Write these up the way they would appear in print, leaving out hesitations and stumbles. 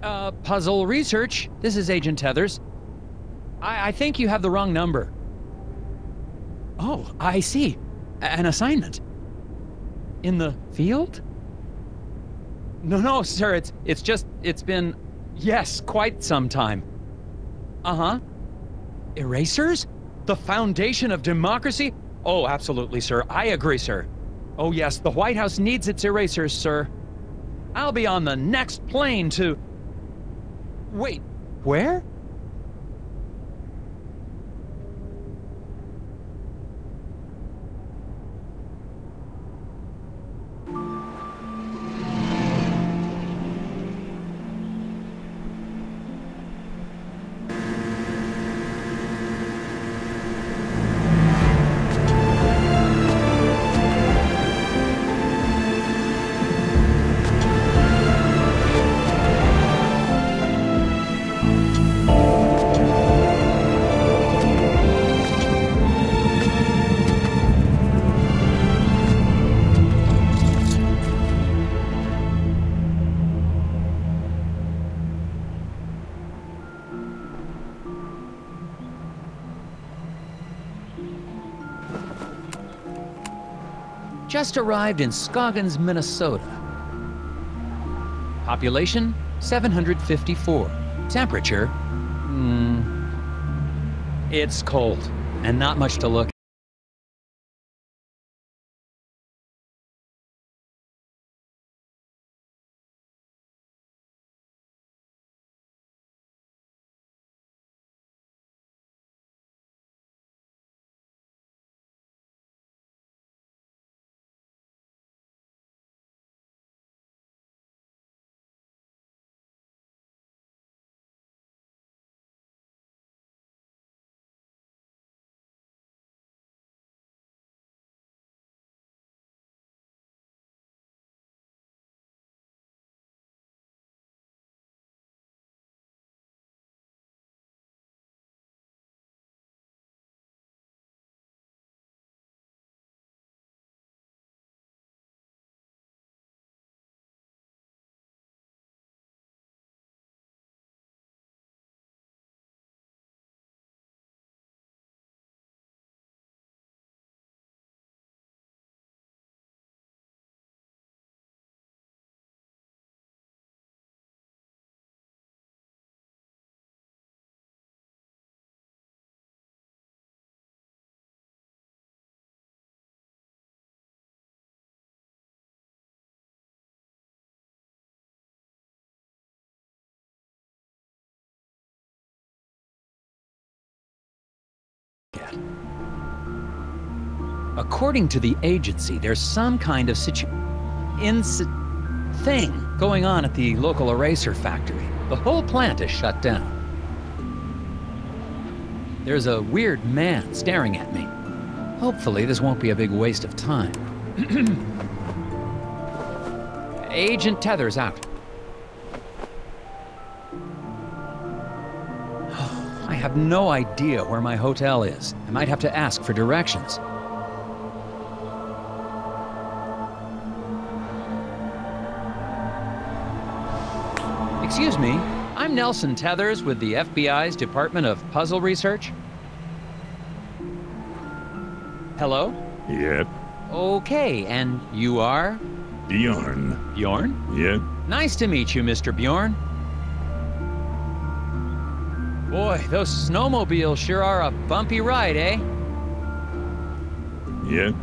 Puzzle research. This is Agent Tethers. I think you have the wrong number. Oh, I see. An assignment. In the field? No, sir, it's been, yes, quite some time. Uh-huh. Erasers? The foundation of democracy? Oh, absolutely, sir. I agree, sir. Oh, yes, the White House needs its erasers, sir. I'll be on the next plane to... Wait, where? Just arrived in Scoggins, Minnesota. Population, 754. Temperature, it's cold, and not much to look at. According to the agency, there's some kind of thing going on at the local eraser factory. The whole plant is shut down. There's a weird man staring at me. Hopefully, this won't be a big waste of time. Agent Tethers out. I have no idea where my hotel is. I might have to ask for directions. Excuse me, I'm Nelson Tethers with the FBI's Department of Puzzle Research. Hello? Yep. Okay, and you are? Bjorn. Bjorn? Yep. Nice to meet you, Mr. Bjorn. Boy, those snowmobiles sure are a bumpy ride, eh? Yep.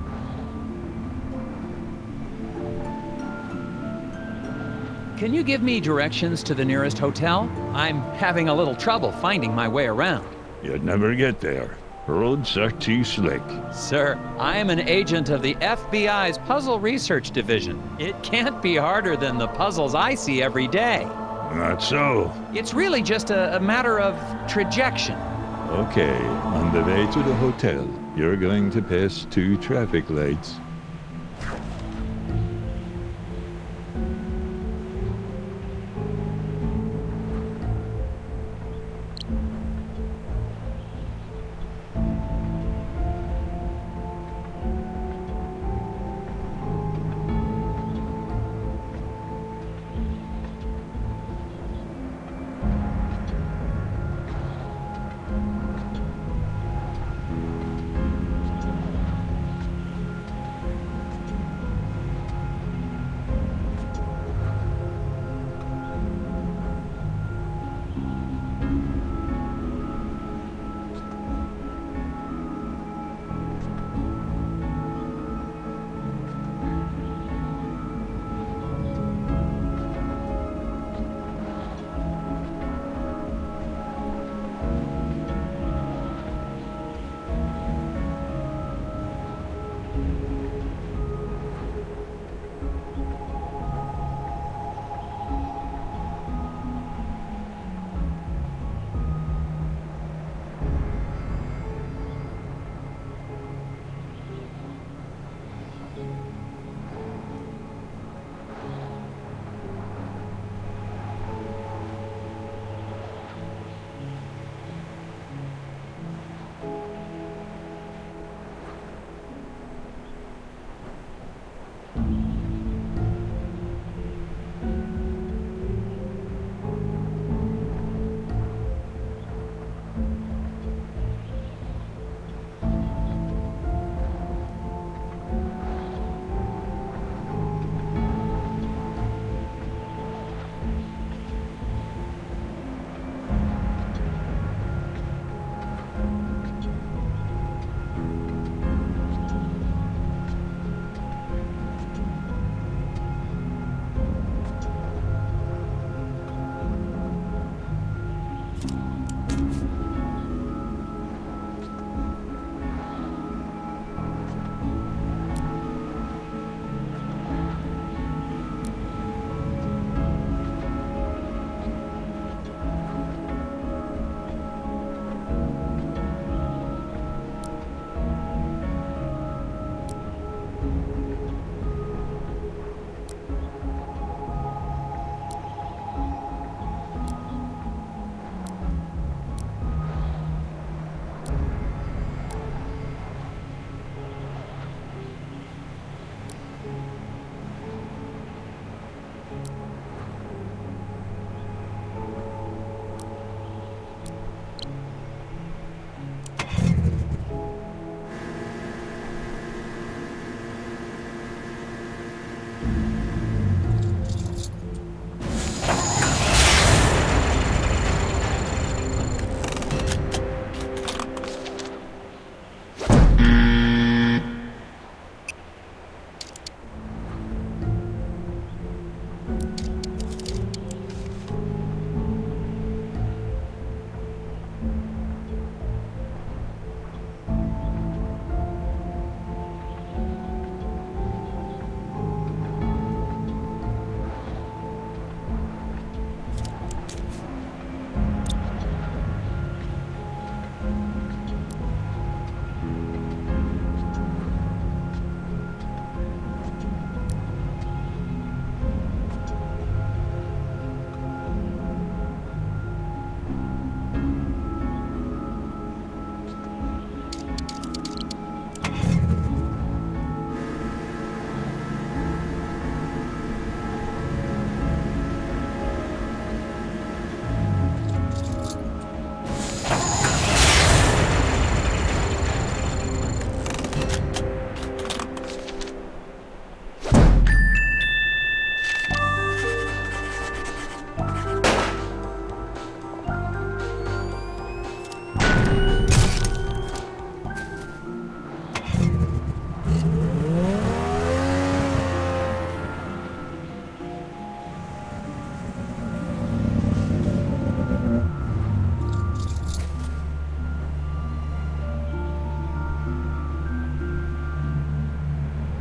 Can you give me directions to the nearest hotel? I'm having a little trouble finding my way around. You'd never get there. Roads are too slick. Sir, I am an agent of the FBI's Puzzle Research Division. It can't be harder than the puzzles I see every day. Not so. It's really just a matter of trajection. Okay, on the way to the hotel, you're going to pass 2 traffic lights.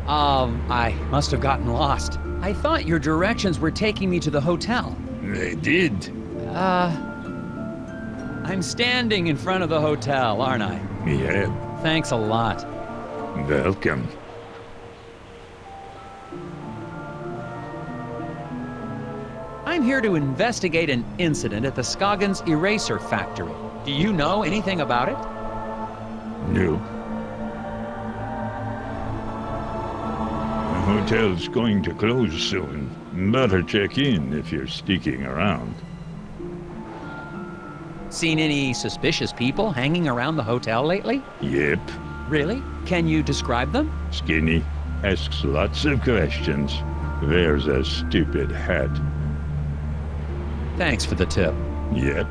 I must have gotten lost. I thought your directions were taking me to the hotel. They did. I'm standing in front of the hotel, aren't I? Yeah. Thanks a lot. Welcome. I'm here to investigate an incident at the Scoggins Eraser Factory. Do you know anything about it? No. The hotel's going to close soon. Better check in if you're sticking around. Seen any suspicious people hanging around the hotel lately? Yep. Really? Can you describe them? Skinny. Asks lots of questions. Wears a stupid hat. Thanks for the tip. Yep.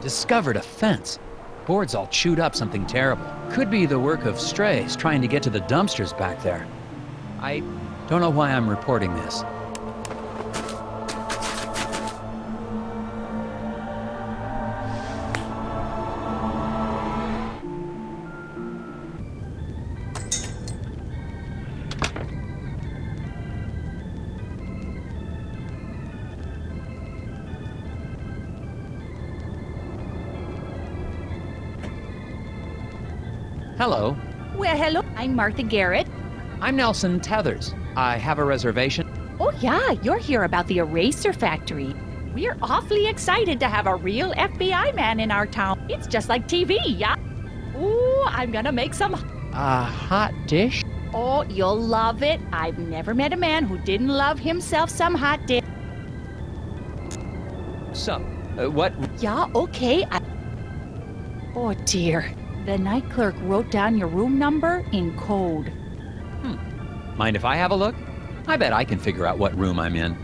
Discovered a fence. Boards all chewed up, something terrible. Could be the work of strays trying to get to the dumpsters back there. I don't know why I'm reporting this. Hello. Well, hello. I'm Martha Garrett. I'm Nelson Tethers. I have a reservation. Oh, yeah, you're here about the eraser factory. We're awfully excited to have a real FBI man in our town. It's just like TV, yeah? Ooh, I'm gonna make some... A hot dish? Oh, you'll love it. I've never met a man who didn't love himself some hot dish. So, what? Yeah, okay. Oh, dear. The night clerk wrote down your room number in code. Mind if I have a look? I bet I can figure out what room I'm in.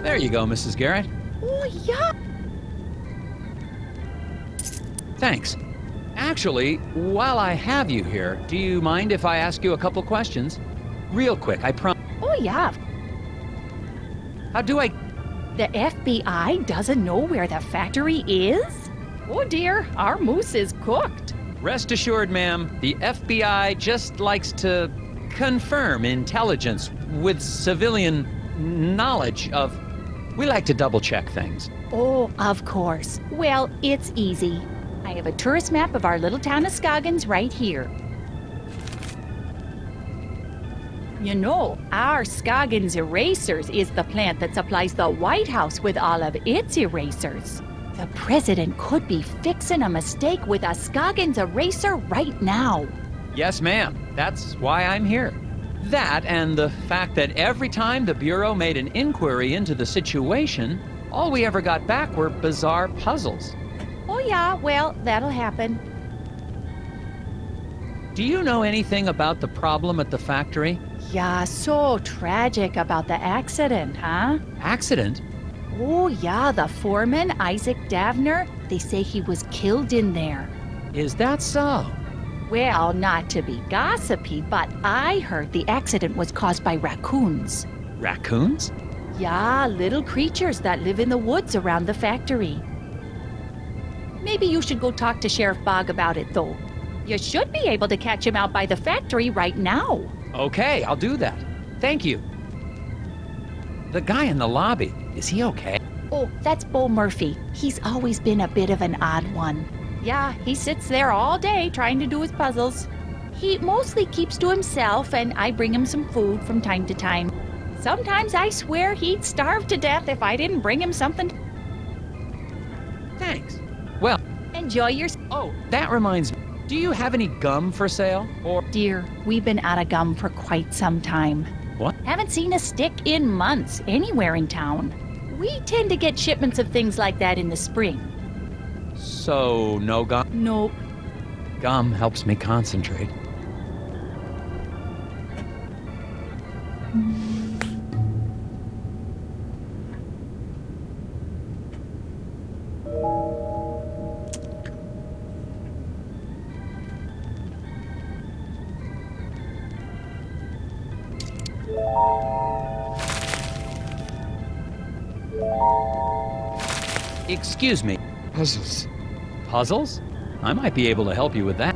There you go, Mrs. Garrett. Oh, yeah. Thanks. Actually, while I have you here, do you mind if I ask you a couple questions? Real quick, I promise. Oh, yeah. How do I... The FBI doesn't know where the factory is? Oh, dear. Our moose is cooked. Rest assured, ma'am, the FBI just likes to confirm intelligence with civilian knowledge of... We like to double-check things. Oh, of course. Well, it's easy. I have a tourist map of our little town of Scoggins right here. You know, our Scoggins Erasers is the plant that supplies the White House with all of its erasers. The president could be fixing a mistake with a Scoggins eraser right now. Yes, ma'am. That's why I'm here. That and the fact that every time the Bureau made an inquiry into the situation, all we ever got back were bizarre puzzles. Oh yeah, well, that'll happen. Do you know anything about the problem at the factory? Yeah, so tragic about the accident, huh? Accident? Oh yeah, the foreman, Isaac Davner, they say he was killed in there. Is that so? Well, not to be gossipy, but I heard the accident was caused by raccoons. Raccoons? Yeah, little creatures that live in the woods around the factory. Maybe you should go talk to Sheriff Bogg about it, though. You should be able to catch him out by the factory right now. Okay, I'll do that. Thank you. The guy in the lobby, is he okay? Oh, that's Bo Murphy. He's always been a bit of an odd one. Yeah, he sits there all day trying to do his puzzles. He mostly keeps to himself, and I bring him some food from time to time. Sometimes I swear he'd starve to death if I didn't bring him something. Thanks. Well, Enjoy your... oh, that reminds me. Do you have any gum for sale? Or... Dear, we've been out of gum for quite some time. What? Haven't seen a stick in months anywhere in town. We tend to get shipments of things like that in the spring. So, no gum? Nope. Gum helps me concentrate. Excuse me. Puzzles. Puzzles? I might be able to help you with that.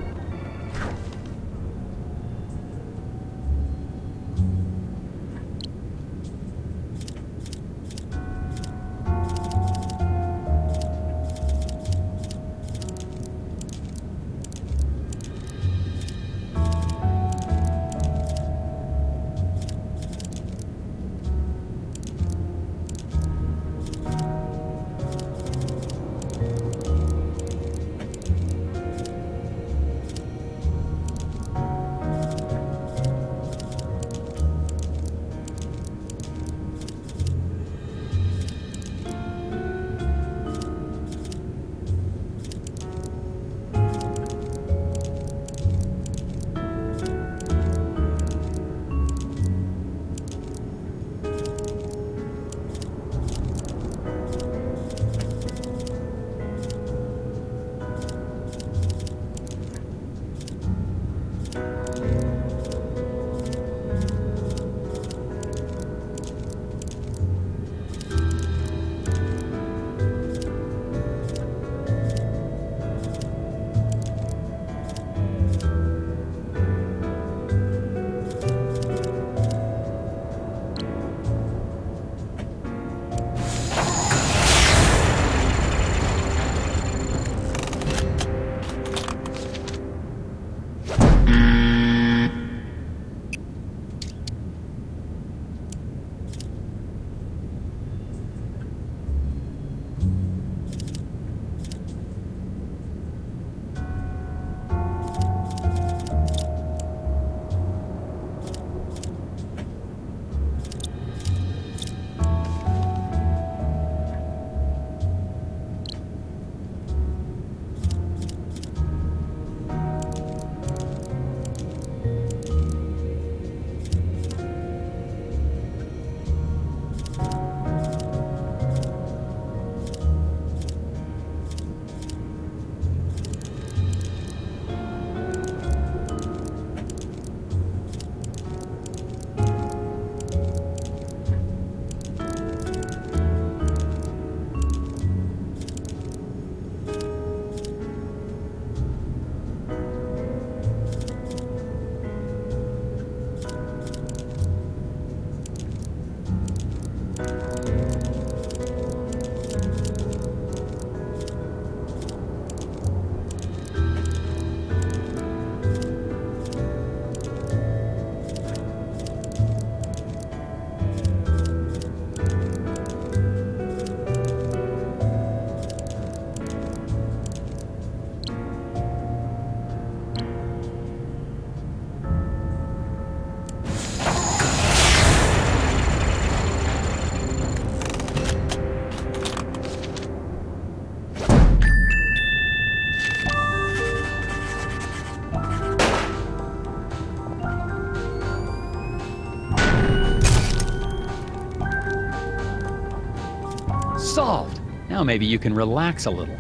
Solved! Now maybe you can relax a little.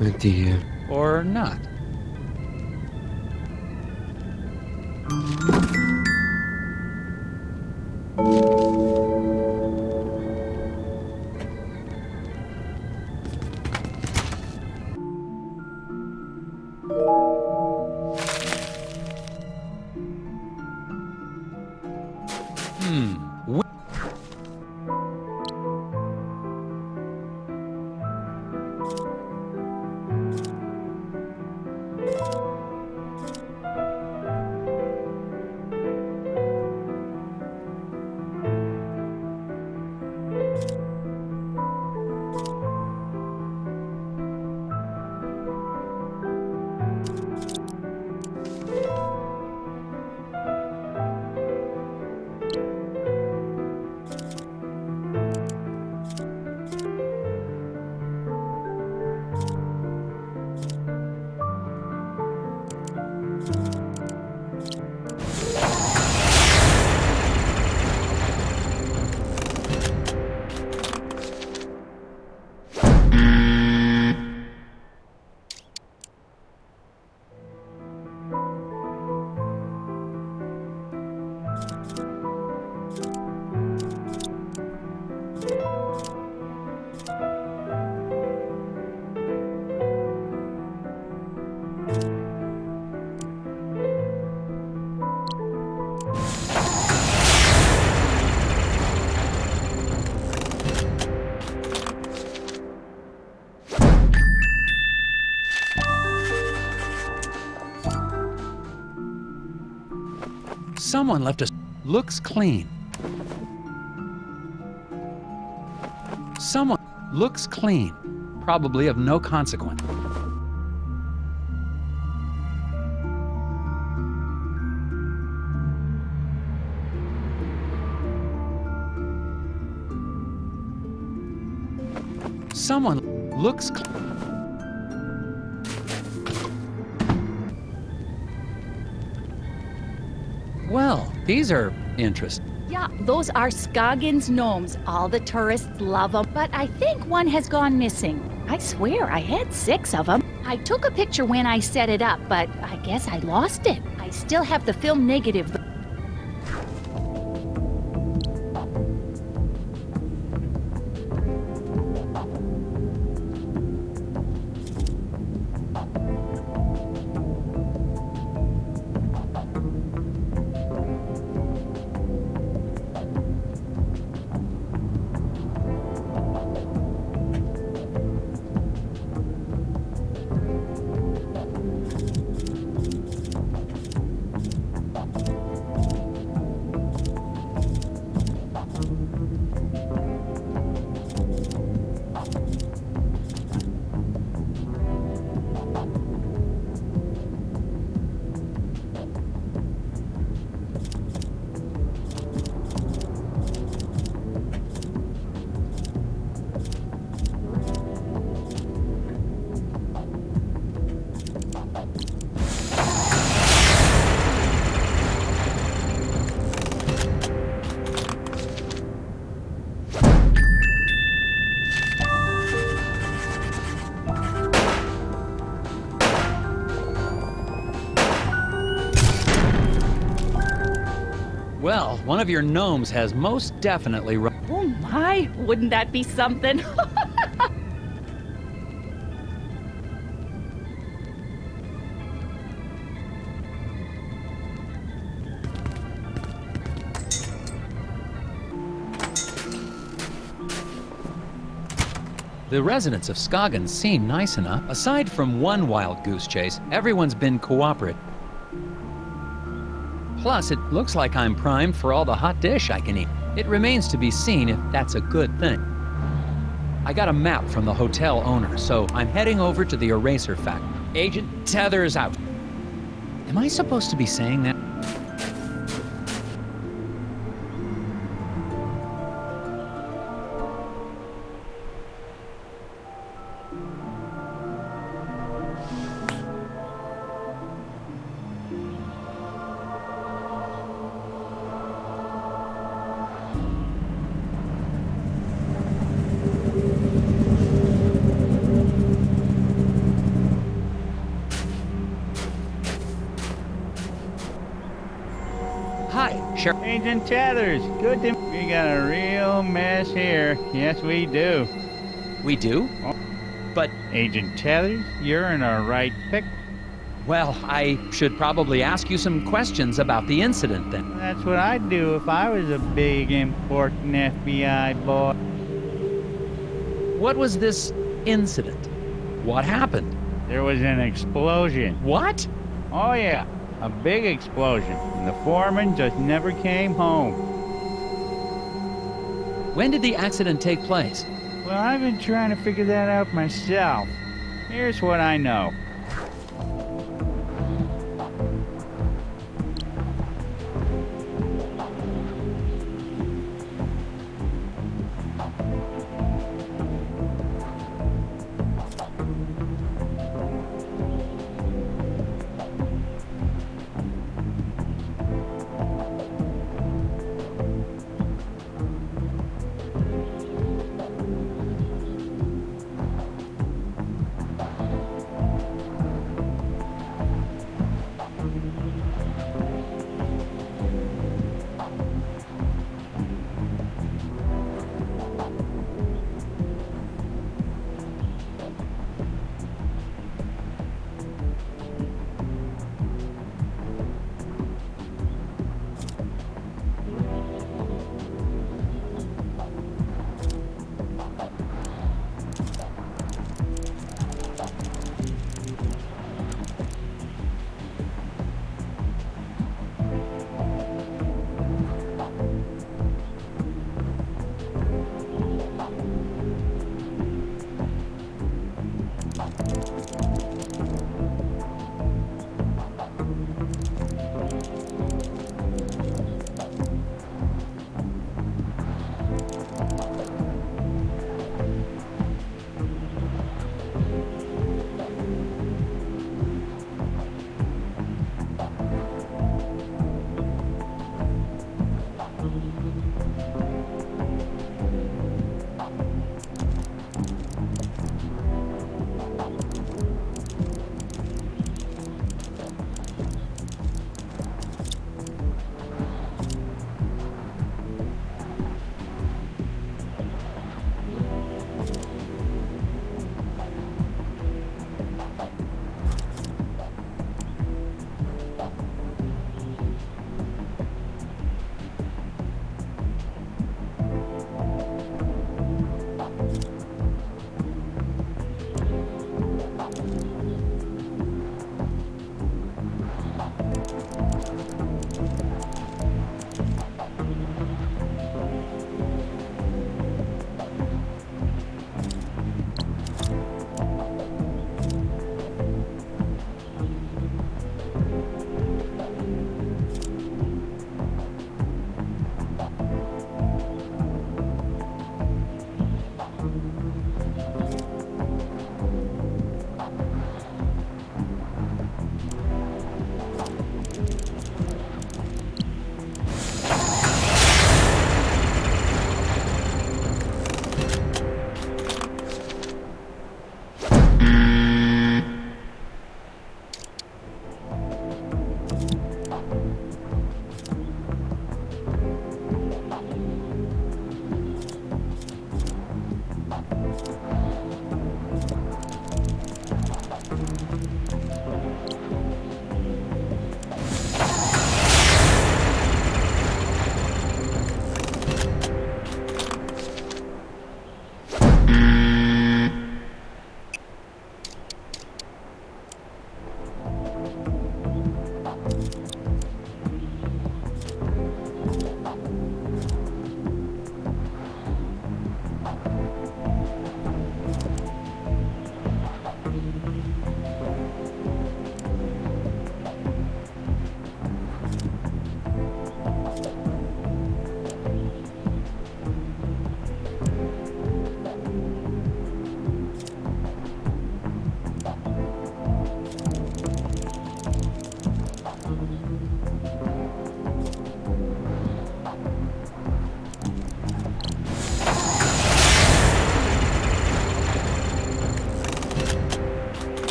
Idea. Or not. Someone left a... Looks clean. Someone looks clean. Probably of no consequence. Someone looks clean. Well, these are interesting. Yeah, those are Scoggins gnomes. All the tourists love them, but I think one has gone missing. I swear I had 6 of them. I took a picture when I set it up, but I guess I lost it. I still have the film negative. Well, one of your gnomes has most definitely... Oh my, wouldn't that be something? The residents of Scoggins seem nice enough. Aside from one wild goose chase, everyone's been cooperative. Plus, it looks like I'm primed for all the hot dish I can eat. It remains to be seen if that's a good thing. I got a map from the hotel owner, so I'm heading over to the eraser factory. Agent Tethers out. Am I supposed to be saying that? Hi, Sheriff. Agent Tethers, good to... We got a real mess here. Yes, we do. We do? But... Agent Tethers, you're in our right pick. Well, I should probably ask you some questions about the incident then. That's what I'd do if I was a big, important FBI boy. What was this incident? What happened? There was an explosion. What? Oh yeah, a big explosion. And the foreman just never came home. When did the accident take place? Well, I've been trying to figure that out myself. Here's what I know.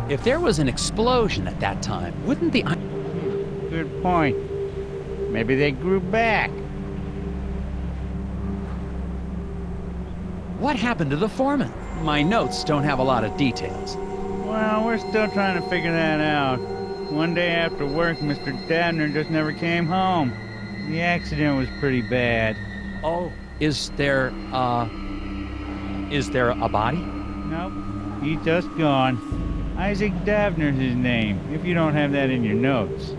If there was an explosion at that time, wouldn't the... Good point. Maybe they grew back. What happened to the foreman? My notes don't have a lot of details. Well, we're still trying to figure that out. One day after work, Mr. Dabner just never came home. The accident was pretty bad. Oh, is there a body? Nope, he's just gone. Isaac Dabner's his name, if you don't have that in your notes.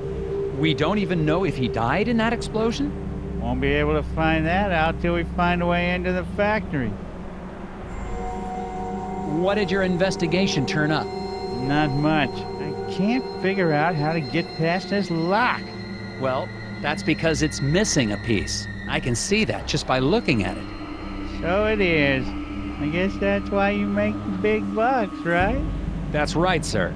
We don't even know if he died in that explosion? Won't be able to find that out till we find a way into the factory. What did your investigation turn up? Not much. I can't figure out how to get past this lock. Well, that's because it's missing a piece. I can see that just by looking at it. So it is. I guess that's why you make the big bucks, right? That's right, sir.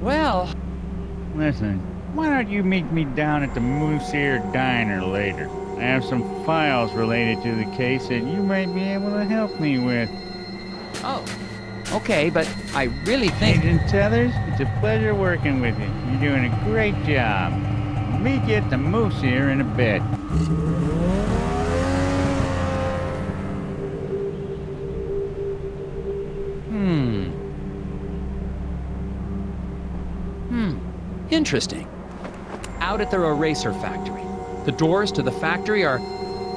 Well... Listen, why don't you meet me down at the Moose Ear Diner later? I have some files related to the case that you might be able to help me with. Oh, okay, but I really think... Agent Tethers, it's a pleasure working with you. You're doing a great job. I'll meet you at the Moose Ear in a bit. Interesting. Out at their eraser factory. The doors to the factory are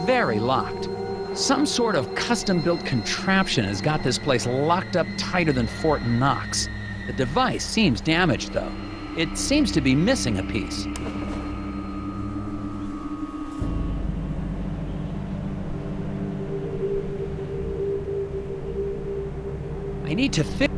very locked. Some sort of custom-built contraption has got this place locked up tighter than Fort Knox. The device seems damaged, though. It seems to be missing a piece. I need to fix...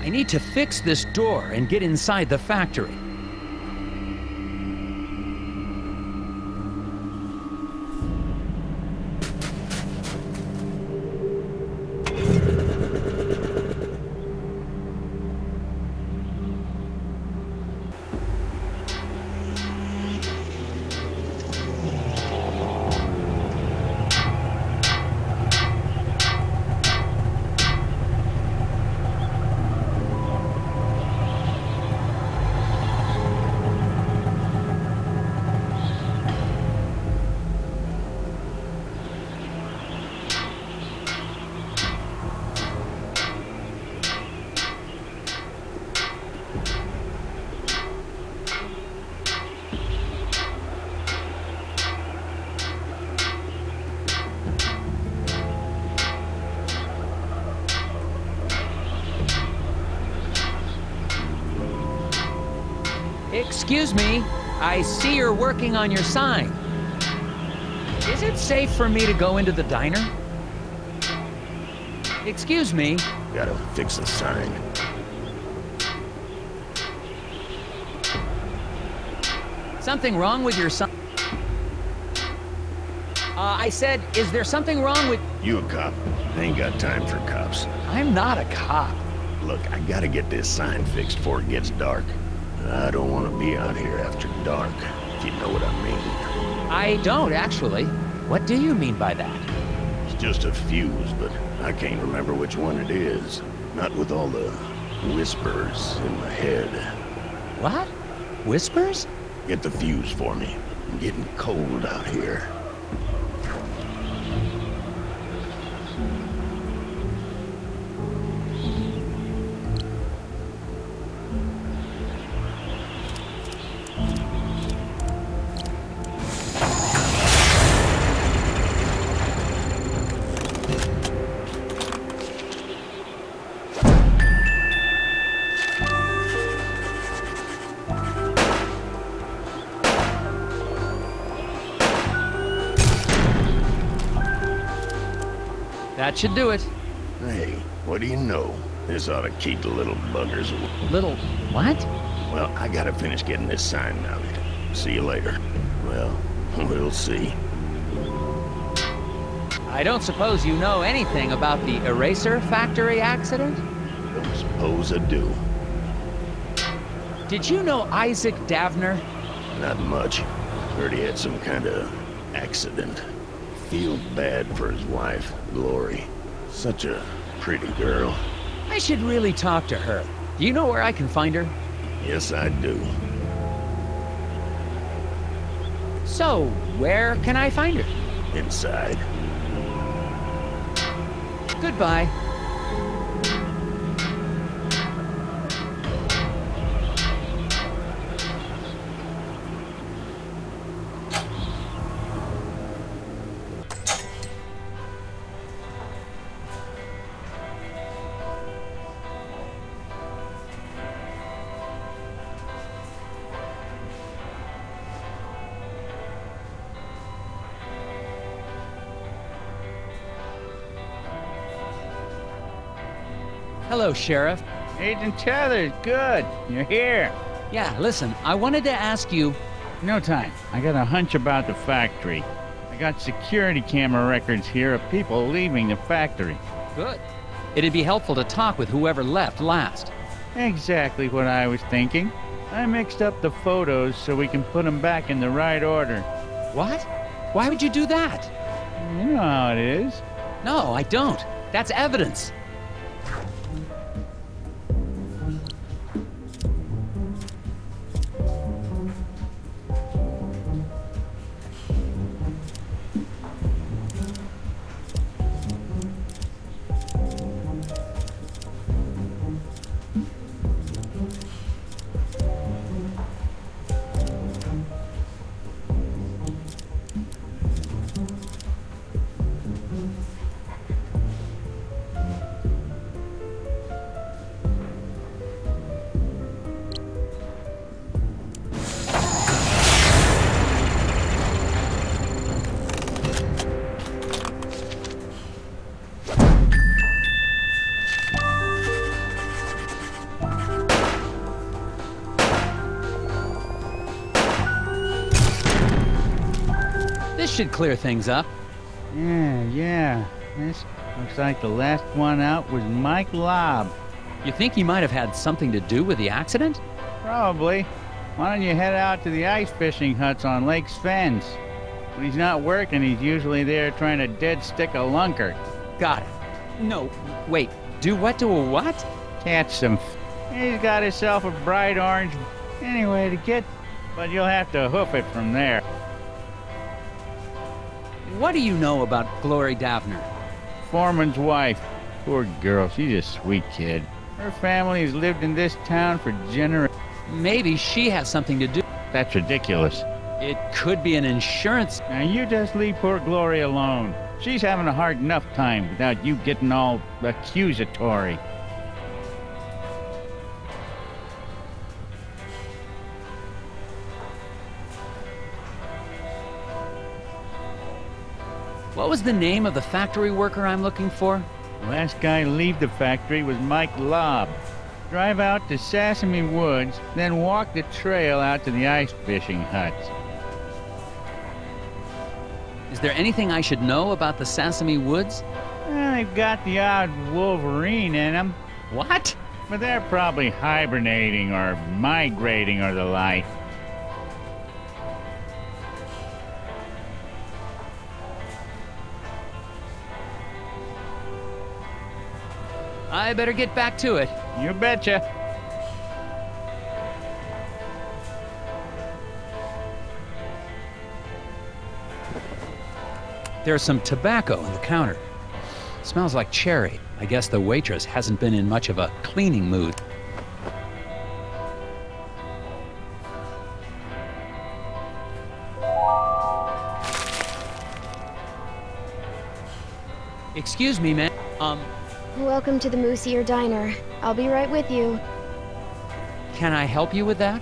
I need to fix this door and get inside the factory. Excuse me, I see you're working on your sign. Is it safe for me to go into the diner? Excuse me. Gotta fix the sign. Something wrong with your sign? I said, is there something wrong with... You a cop? I ain't got time for cops. I'm not a cop. Look, I gotta get this sign fixed before it gets dark. I don't want to be out here after dark, if you know what I mean. I don't, actually. What do you mean by that? It's just a fuse, but I can't remember which one it is. Not with all the whispers in my head. What? Whispers? Get the fuse for me. I'm getting cold out here. That should do it. Hey, what do you know? This ought to keep the little buggers away. Little... what? Well, I gotta finish getting this sign mounted. See you later. Well, we'll see. I don't suppose you know anything about the eraser factory accident? Don't suppose I do. Did you know Isaac Davner? Not much. Heard he had some kind of accident. Feel bad for his wife, Glory. Such a pretty girl. I should really talk to her. Do you know where I can find her? Yes, I do. So, where can I find her? Inside. Goodbye. Hello, Sheriff. Agent Tethers, good. You're here. Yeah, listen, I wanted to ask you... No time. I got a hunch about the factory. I got security camera records here of people leaving the factory. Good. It'd be helpful to talk with whoever left last. Exactly what I was thinking. I mixed up the photos so we can put them back in the right order. What? Why would you do that? You know how it is. No, I don't. That's evidence. This should clear things up. Yeah. This looks like the last one out was Mike Lobb. You think he might have had something to do with the accident? Probably. Why don't you head out to the ice fishing huts on Lake's Fens? When he's not working, he's usually there trying to dead stick a lunker. Got it. No, wait. Do what to a what? Catch some. He's got himself a bright orange. Anyway, to get. But you'll have to hoof it from there. What do you know about Glory Davner? Foreman's wife. Poor girl, she's a sweet kid. Her family has lived in this town for generations. Maybe she has something to do. That's ridiculous. It could be an insurance. Now you just leave poor Glory alone. She's having a hard enough time without you getting all accusatory. What was the name of the factory worker I'm looking for? The last guy to leave the factory was Mike Lobb. Drive out to Sesame Woods, then walk the trail out to the ice fishing huts. Is there anything I should know about the Sesame Woods? Well, they've got the odd wolverine in them, What? but they're probably hibernating or migrating or the like. I better get back to it. You betcha. There's some tobacco on the counter. Smells like cherry. I guess the waitress hasn't been in much of a cleaning mood. Excuse me, ma'am. Welcome to the Moose Ear Diner. I'll be right with you. Can I help you with that?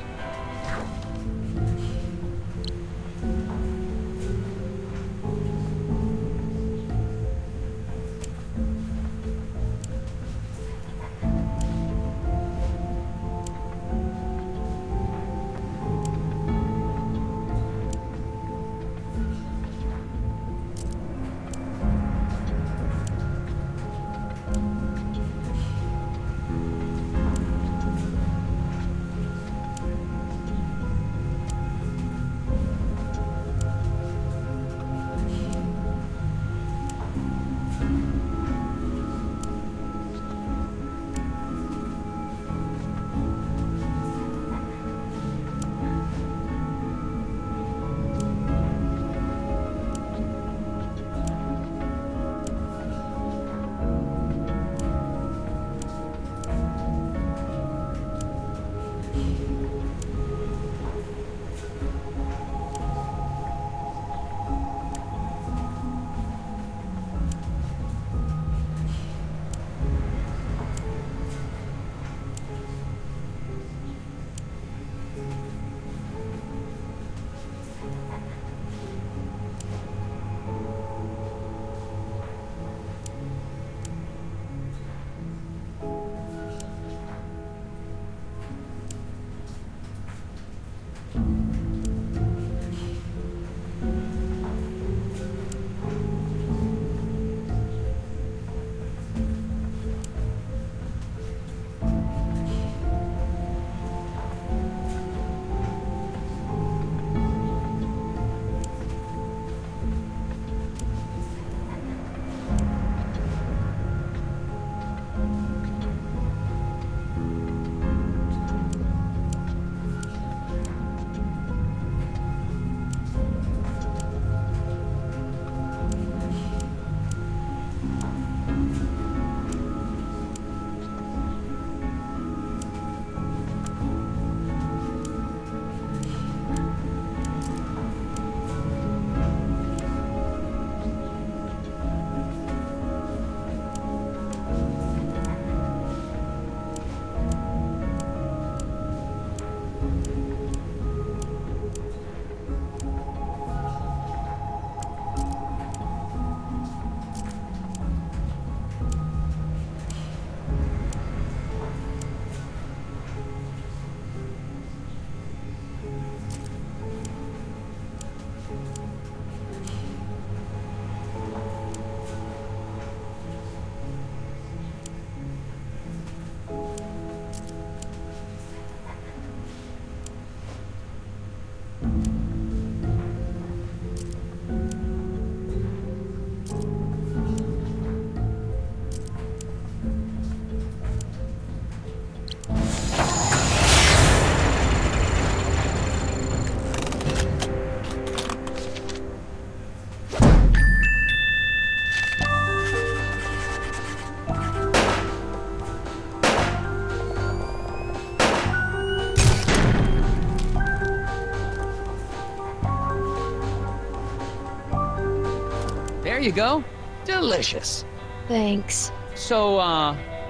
you go. Delicious. Thanks. So,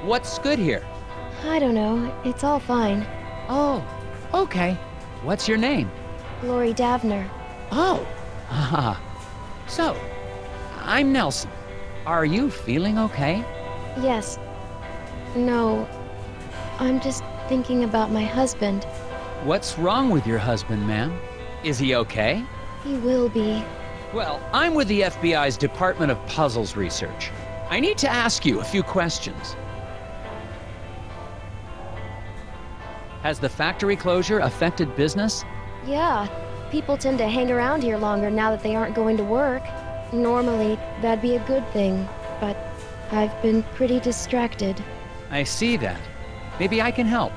what's good here? I don't know. It's all fine. Oh, okay. What's your name? Lori Davner. Oh, haha. So, I'm Nelson. Are you feeling okay? Yes. No. I'm just thinking about my husband. What's wrong with your husband, ma'am? Is he okay? He will be. Well, I'm with the FBI's Department of Puzzles Research. I need to ask you a few questions. Has the factory closure affected business? Yeah. People tend to hang around here longer now that they aren't going to work. Normally, that'd be a good thing, but I've been pretty distracted. I see that. Maybe I can help.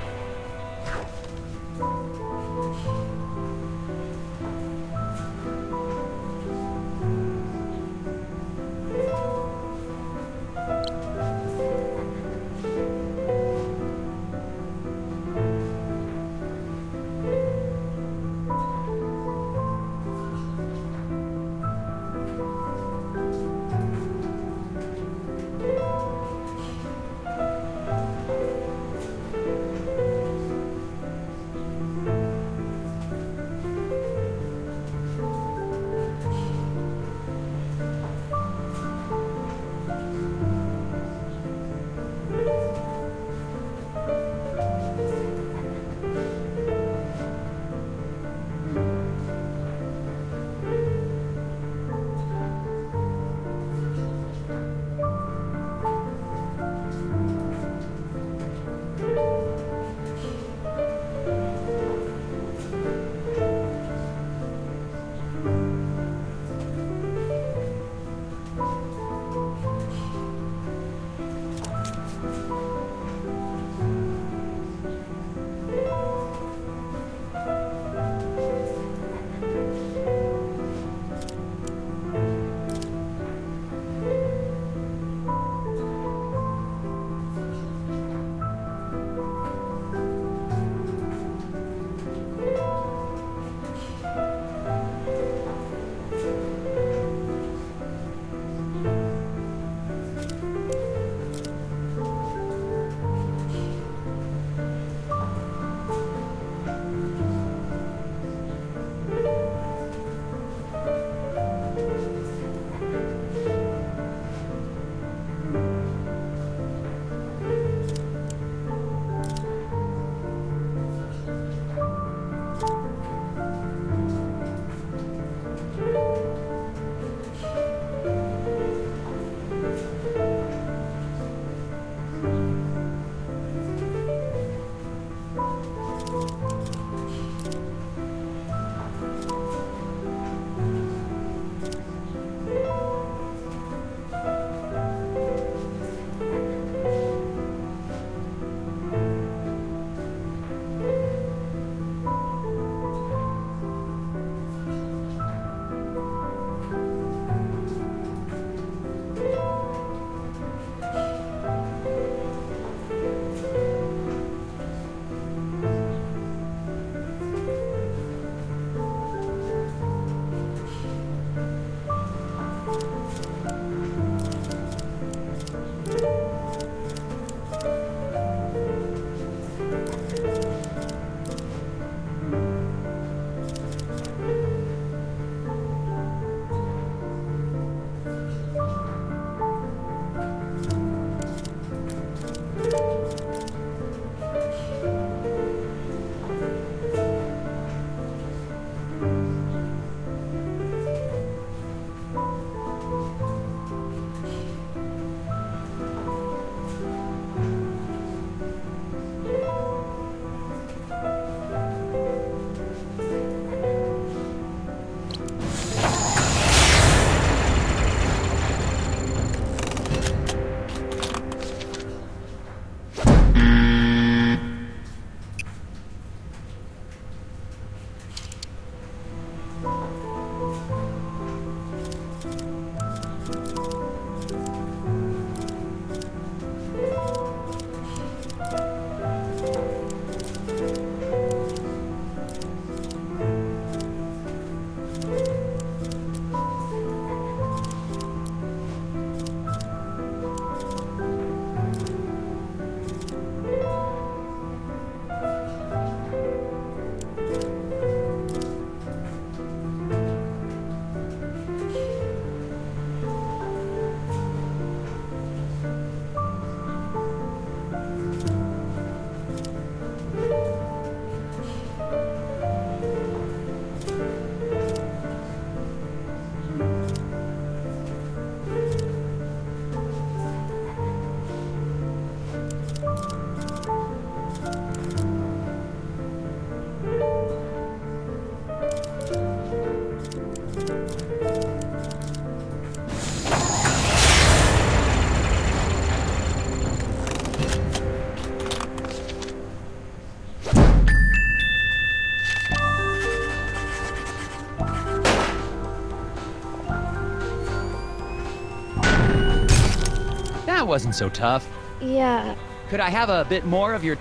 That wasn't so tough. Yeah, Could I have a bit more of your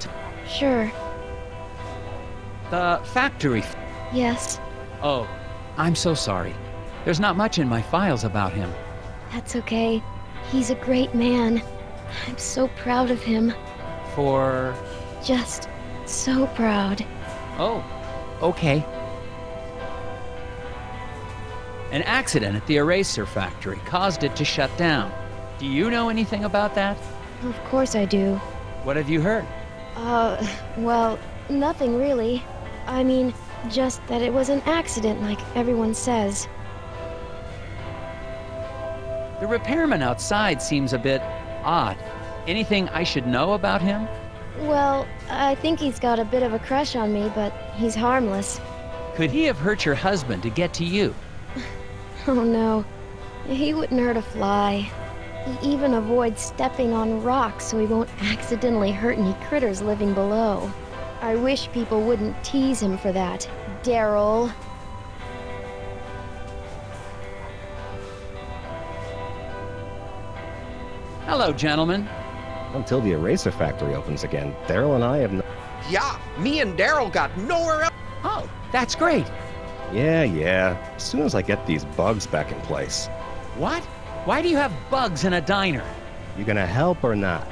sure. the factory? Yes, Oh, I'm so sorry. There's not much in my files about him. that's okay. He's a great man. I'm so proud of him. For... Just so proud. Oh, okay. An accident at the eraser factory caused it to shut down. Do you know anything about that? Of course I do. What have you heard? Well, nothing really. I mean, just that it was an accident like everyone says. The repairman outside seems a bit odd. Anything I should know about him? Well, I think he's got a bit of a crush on me, but he's harmless. Could he have hurt your husband to get to you? Oh no, he wouldn't hurt a fly. He even avoids stepping on rocks so he won't accidentally hurt any critters living below. I wish people wouldn't tease him for that, Daryl. Hello, gentlemen. Until the eraser factory opens again, Daryl and I have no... Yeah, me and Daryl got nowhere else. Oh, that's great. Yeah. As soon as I get these bugs back in place. What? Why do you have bugs in a diner? You gonna help or not?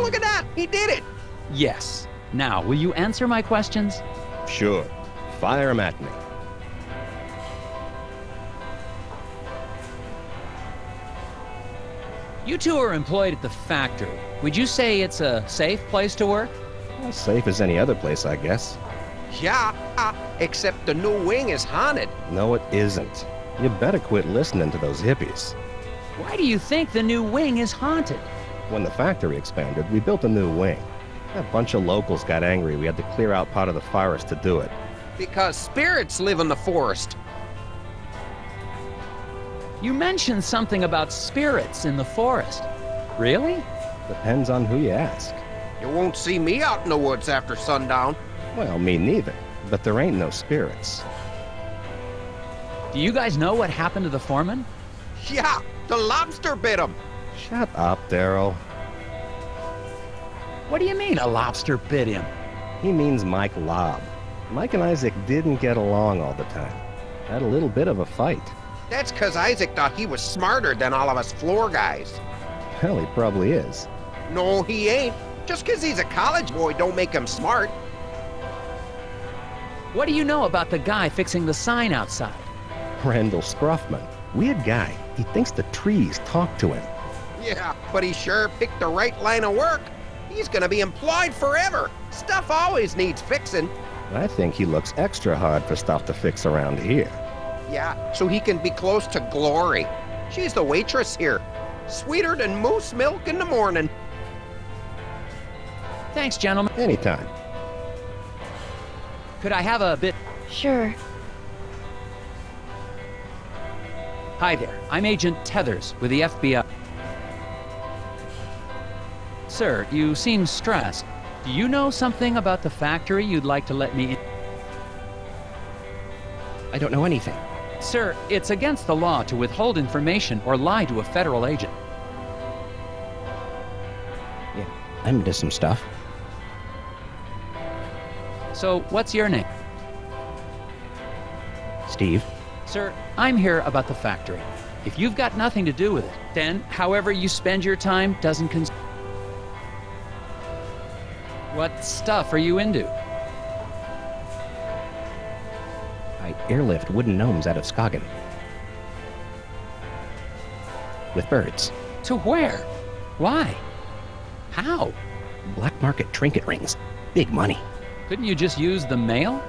look at that! He did it! Yes. Now, will you answer my questions? Sure. Fire 'em at me. You two are employed at the factory. Would you say it's a safe place to work? As safe as any other place, I guess. Yeah, except the new wing is haunted. No, it isn't. You better quit listening to those hippies. Why do you think the new wing is haunted? When the factory expanded, we built a new wing. A bunch of locals got angry we had to clear out part of the forest to do it. Because spirits live in the forest. You mentioned something about spirits in the forest. Really? Depends on who you ask. You won't see me out in the woods after sundown. Well, me neither. But there ain't no spirits. Do you guys know what happened to the foreman? Yeah, the lobster bit him. Shut up, Daryl. What do you mean a lobster bit him? He means Mike Lobb. Mike and Isaac didn't get along all the time. Had a little bit of a fight. That's because Isaac thought he was smarter than all of us floor guys. Hell, he probably is. No, he ain't. Just because he's a college boy don't make him smart. What do you know about the guy fixing the sign outside? Randall Scruffman. Weird guy. He thinks the trees talk to him. Yeah, but he sure picked the right line of work. He's gonna be employed forever. Stuff always needs fixing. I think he looks extra hard for stuff to fix around here. Yeah, so he can be close to Glory. She's the waitress here. Sweeter than moose milk in the morning. Thanks, gentlemen. Anytime. Could I have a bit? Sure. Hi there. I'm Agent Tethers with the FBI. Sir, you seem stressed. Do you know something about the factory you'd like to let me in? I don't know anything. Sir, it's against the law to withhold information or lie to a federal agent. Yeah, I'm into some stuff. So, what's your name? Steve. Sir, I'm here about the factory. If you've got nothing to do with it, then however you spend your time doesn't concern. What stuff are you into? I airlift wooden gnomes out of Skagen. With birds. To where? Why? How? Black market trinket rings. Big money. Couldn't you just use the mail?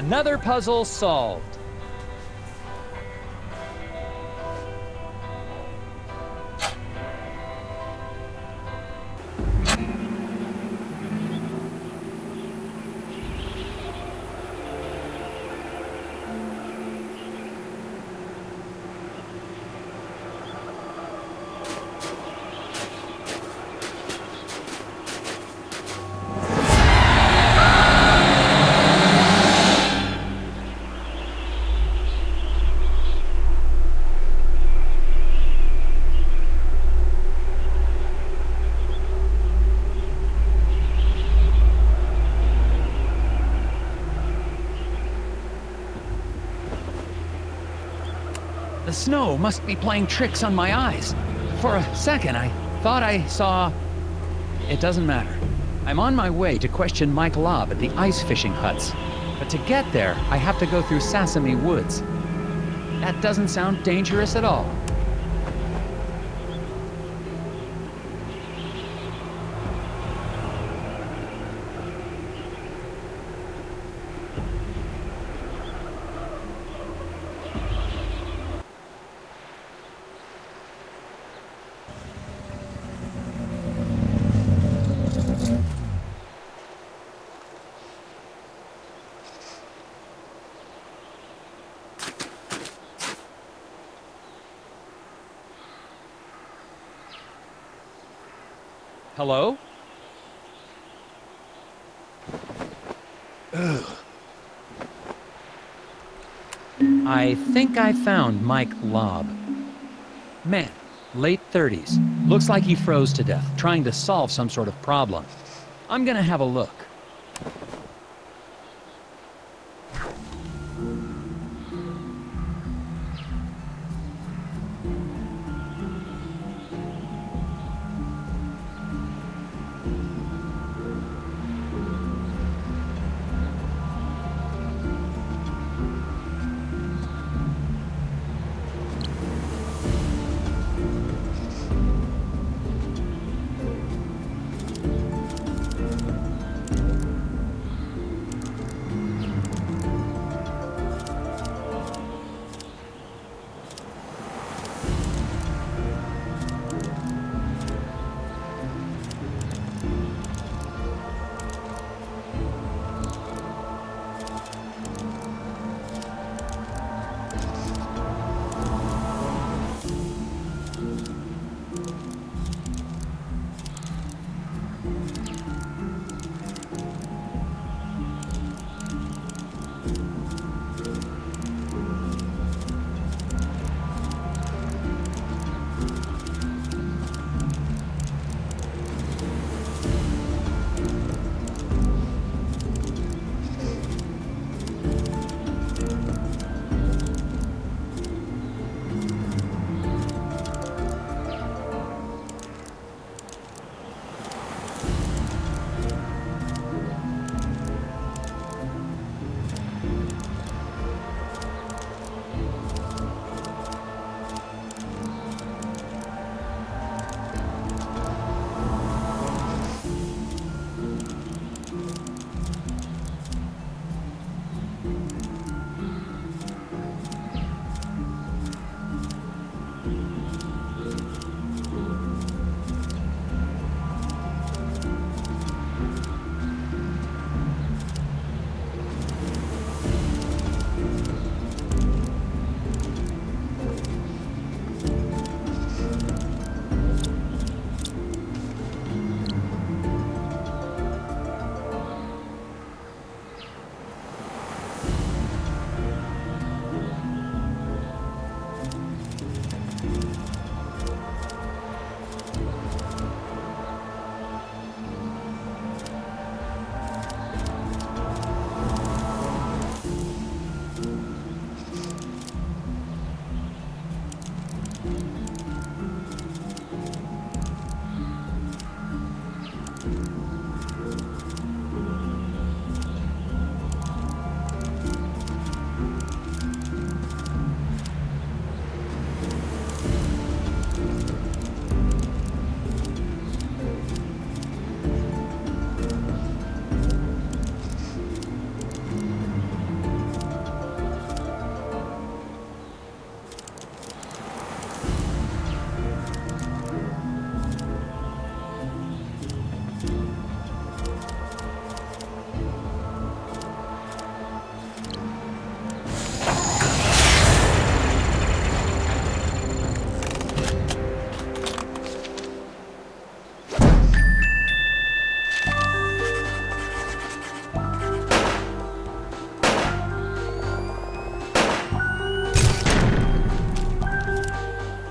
Another puzzle solved. The snow must be playing tricks on my eyes. For a second, I thought I saw... It doesn't matter. I'm on my way to question Mike Lobb at the ice fishing huts. But to get there, I have to go through Sesame Woods. That doesn't sound dangerous at all. Hello? I think I found Mike Lobb. Man, late 30s. Looks like he froze to death, trying to solve some sort of problem. I'm gonna have a look.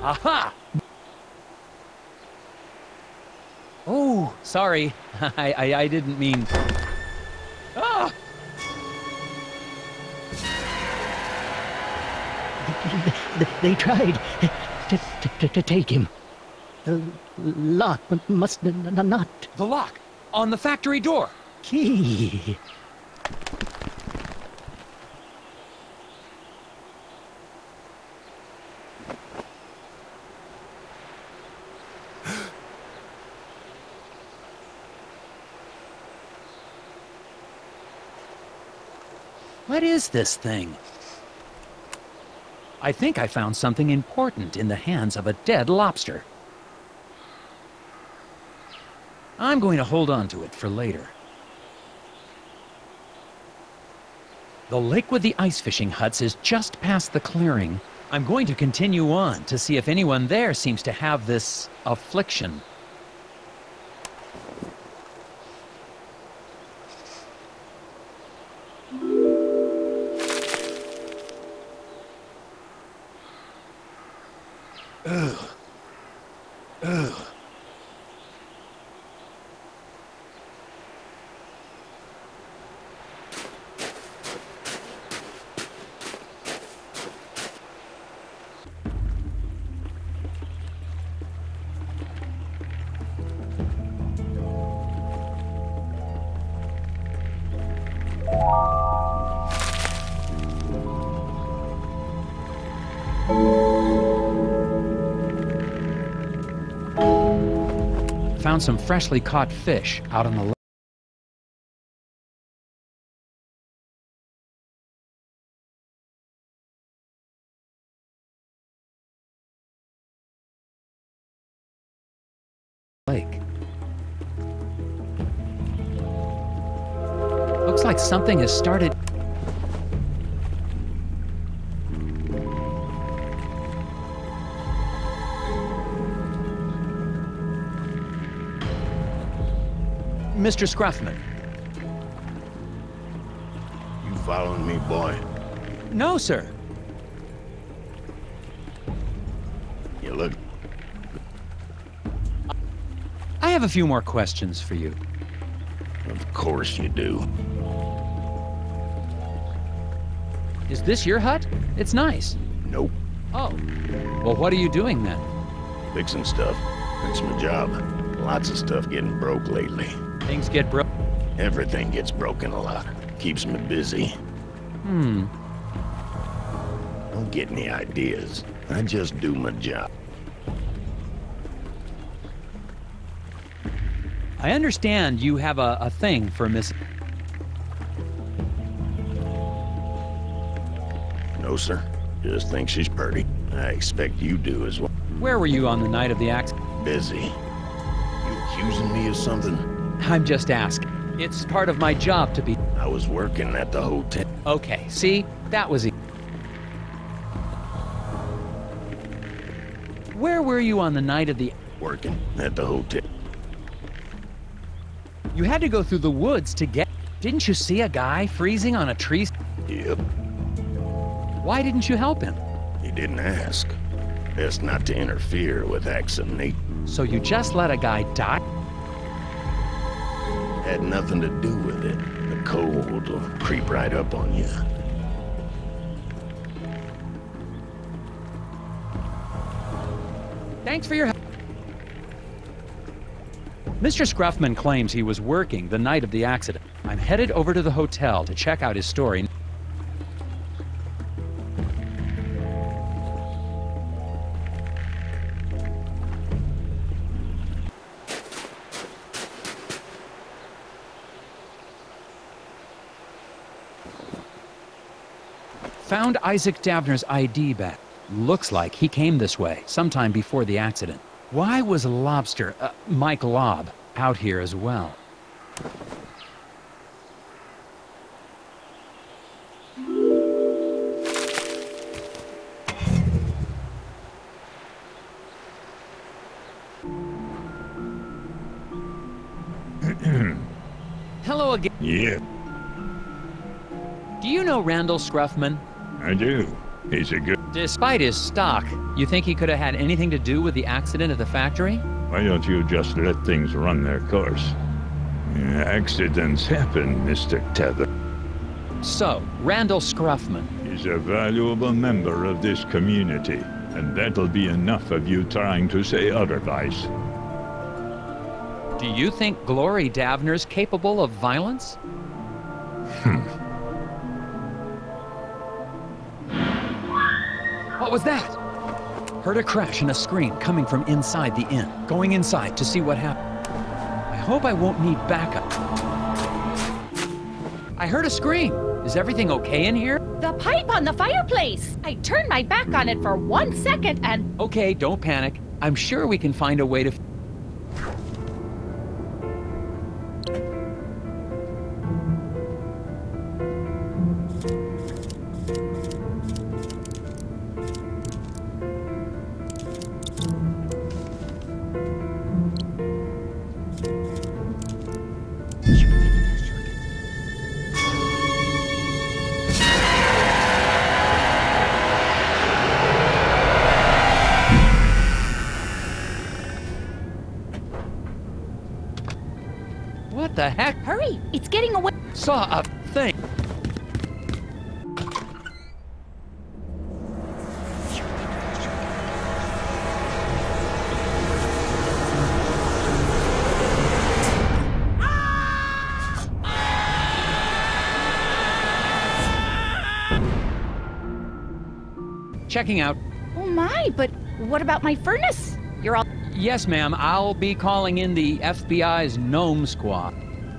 Aha! Oh, sorry. I didn't mean... Ah! They tried to take him. The lock must not... The lock! On the factory door! Key. What is this thing? I think I found something important in the hands of a dead lobster. I'm going to hold on to it for later. The lake with the ice fishing huts is just past the clearing. I'm going to continue on to see if anyone there seems to have this affliction. Ugh. Ugh. Found some freshly caught fish out on the lake. Looks like something has started. Mr. Scruffman. You following me, boy? No, sir. You look... I have a few more questions for you. Of course you do. Is this your hut? It's nice. Nope. Oh. Well, what are you doing then? Fixing stuff. That's my job. Lots of stuff getting broke lately. Things get broke? Everything gets broken a lot. Keeps me busy. Don't get any ideas. I just do my job. I understand you have a thing for Miss... No, sir. Just think she's pretty. I expect you do as well. Where were you on the night of the accident? Busy. You accusing me of something? I'm just asking. It's part of my job to be... I was working at the hotel. Okay, see? That was... Where were you on the night of the... Working at the hotel. You had to go through the woods to get... Didn't you see a guy freezing on a tree? Yep. Why didn't you help him? He didn't ask. Best not to interfere with accident. So you just let a guy die? Had nothing to do with it. The cold will creep right up on you. Thanks for your help. Mr. Scruffman claims he was working the night of the accident. I'm headed over to the hotel to check out his story. Found Isaac Davner's ID back. Looks like he came this way sometime before the accident. Why was Mike Lobb, out here as well? Hello again. Yeah, Do you know Randall Scruffman? I do. He's a good... Despite his stock, you think he could have had anything to do with the accident at the factory? Why don't you just let things run their course? Accidents happen, Mr. Tether. So, Randall Scruffman. He's a valuable member of this community, and that'll be enough of you trying to say otherwise. Do you think Glory Davner's capable of violence? What was that? Heard a crash and a scream coming from inside the inn. Going inside to see what happened. I hope I won't need backup. I heard a scream. Is everything okay in here? The pipe on the fireplace! I turned my back on it for 1 second and... Okay, don't panic. I'm sure we can find a way to... What the heck? Hurry! It's getting away! Saw a thing. Checking out. Oh my, but what about my furnace? You're all... Yes, ma'am. I'll be calling in the FBI's Gnome Squad.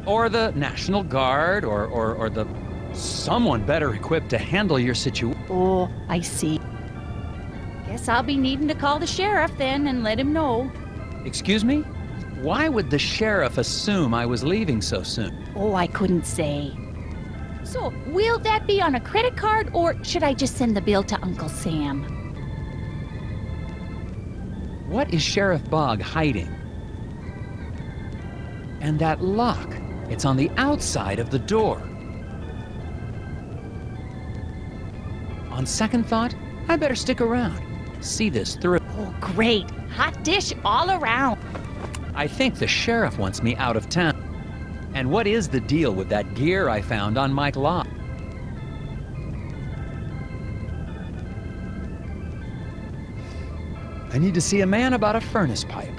Or the National Guard, or the... someone better equipped to handle your situation. Oh, I see. Guess I'll be needing to call the sheriff then and let him know. Excuse me? Why would the sheriff assume I was leaving so soon? Oh, I couldn't say. So, will that be on a credit card, or should I just send the bill to Uncle Sam? What is Sheriff Bogg hiding? And that lock, it's on the outside of the door. On second thought, I better stick around. See this through. Oh, great. Hot dish all around. I think the sheriff wants me out of town. And what is the deal with that gear I found on Mike Locke? I need to see a man about a furnace pipe.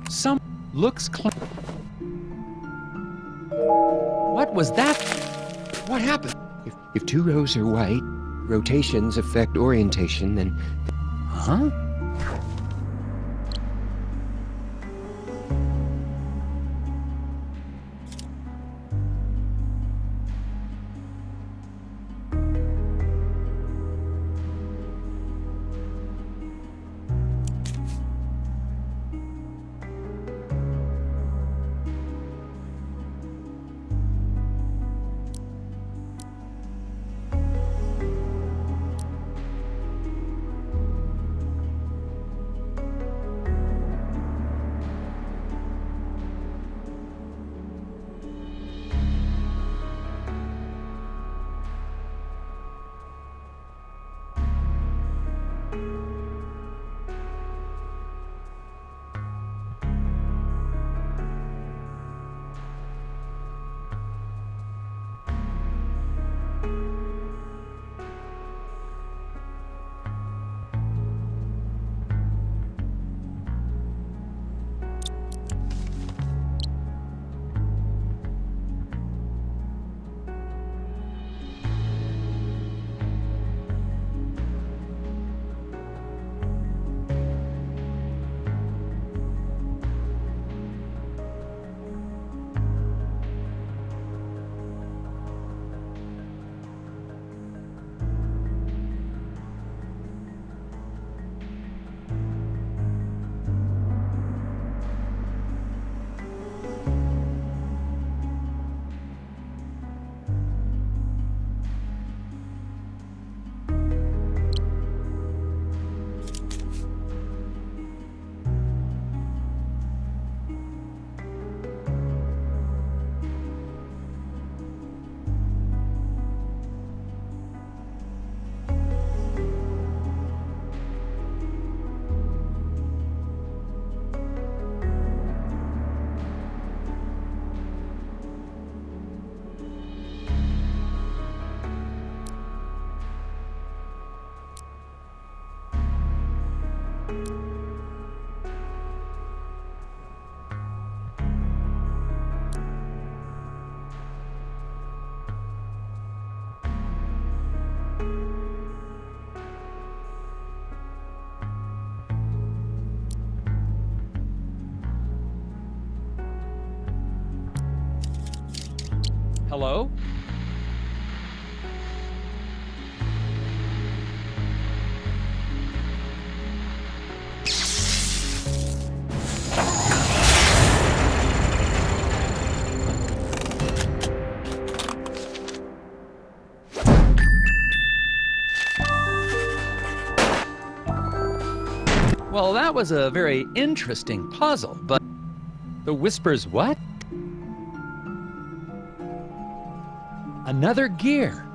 Some looks clean. What was that? What happened? If two rows are white, rotations affect orientation, then... Huh? Hello? Well, that was a very interesting puzzle, but the whispers what? Another gear.